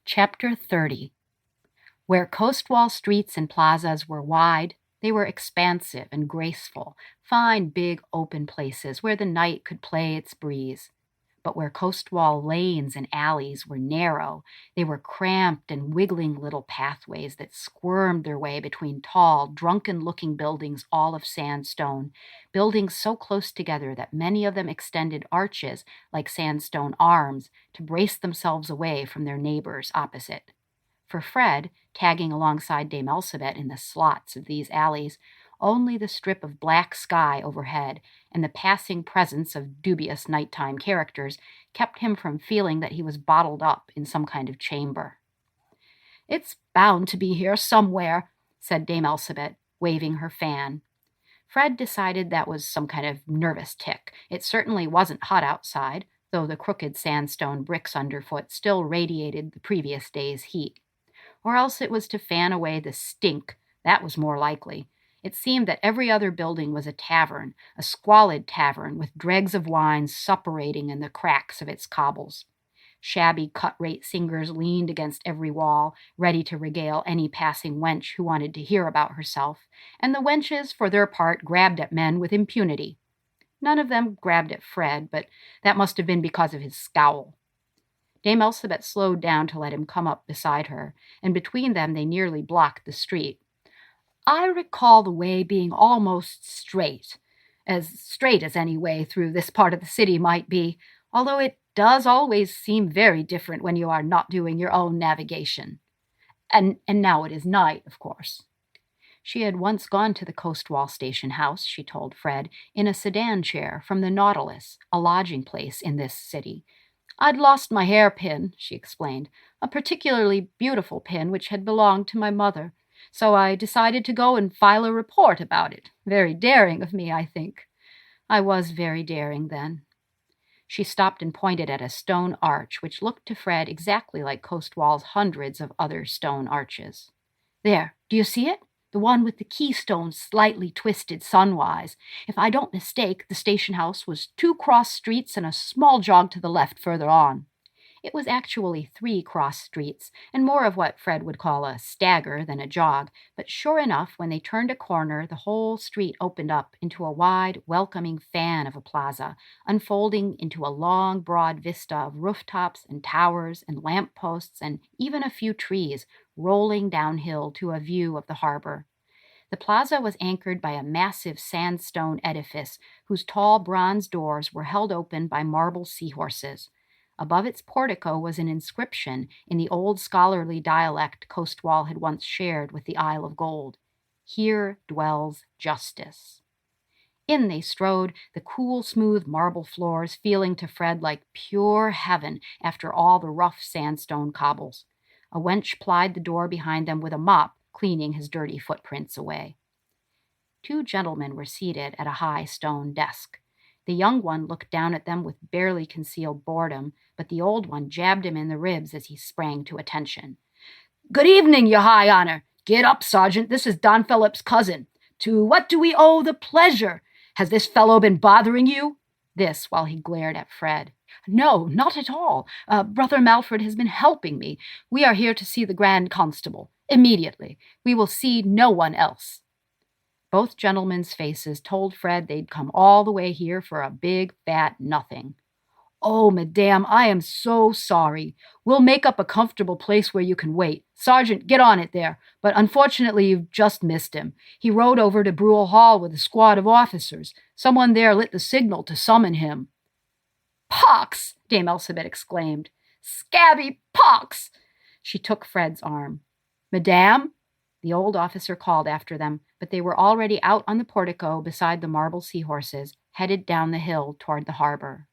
Chapter 30. Where coast wall streets and plazas were wide, they were expansive and graceful, fine big open places where the night could play its breeze. But where coast wall lanes and alleys were narrow, they were cramped and wiggling little pathways that squirmed their way between tall, drunken-looking buildings all of sandstone, buildings so close together that many of them extended arches like sandstone arms to brace themselves away from their neighbors opposite. For Fred, tagging alongside Dame Elsabet in the slots of these alleys, only the strip of black sky overhead and the passing presence of dubious nighttime characters kept him from feeling that he was bottled up in some kind of chamber. "It's bound to be here somewhere," said Dame Elsabet, waving her fan. Fred decided that was some kind of nervous tic. It certainly wasn't hot outside, though the crooked sandstone bricks underfoot still radiated the previous day's heat. Or else it was to fan away the stink. That was more likely. It seemed that every other building was a tavern, a squalid tavern with dregs of wine suppurating in the cracks of its cobbles. Shabby cut-rate singers leaned against every wall, ready to regale any passing wench who wanted to hear about herself, and the wenches, for their part, grabbed at men with impunity. None of them grabbed at Fred, but that must have been because of his scowl. Dame Elsabet slowed down to let him come up beside her, and between them they nearly blocked the street. "I recall the way being almost straight as any way through this part of the city might be, although it does always seem very different when you are not doing your own navigation. And now it is night, of course." She had once gone to the Coast Wall Station House, she told Fred, in a sedan chair from the Nautilus, a lodging place in this city. "I'd lost my hairpin," she explained, "a particularly beautiful pin which had belonged to my mother. So I decided to go and file a report about it. Very daring of me, I think. I was very daring then." She stopped and pointed at a stone arch which looked to Fred exactly like Coast Wall's hundreds of other stone arches. "There, do you see it? The one with the keystone slightly twisted sunwise. If I don't mistake, the station house was 2 cross streets and a small jog to the left further on." It was actually 3 cross streets, and more of what Fred would call a stagger than a jog, but sure enough, when they turned a corner, the whole street opened up into a wide, welcoming fan of a plaza, unfolding into a long, broad vista of rooftops and towers and lamp posts and even a few trees, rolling downhill to a view of the harbor. The plaza was anchored by a massive sandstone edifice whose tall bronze doors were held open by marble seahorses. Above its portico was an inscription in the old scholarly dialect Coast Wall had once shared with the Isle of Gold: "Here dwells justice." In they strode, the cool, smooth marble floors feeling to Fred like pure heaven after all the rough sandstone cobbles. A wench plied the door behind them with a mop, cleaning his dirty footprints away. 2 gentlemen were seated at a high stone desk. The young one looked down at them with barely concealed boredom, but the old one jabbed him in the ribs as he sprang to attention. "Good evening, your high honor. Get up, Sergeant. This is Don Philip's cousin. To what do we owe the pleasure? Has this fellow been bothering you?" This while he glared at Fred. "No, not at all. Brother Malfred has been helping me. We are here to see the Grand Constable. Immediately. We will see no one else." Both gentlemen's faces told Fred they'd come all the way here for a big, fat nothing. "Oh, madame, I am so sorry. We'll make up a comfortable place where you can wait. Sergeant, get on it there. But unfortunately, you've just missed him. He rode over to Brule Hall with a squad of officers. Someone there lit the signal to summon him." "Pox!" Dame Elsabet exclaimed. "Scabby pox!" She took Fred's arm. "Madame?" The old officer called after them, but they were already out on the portico beside the marble seahorses, headed down the hill toward the harbor.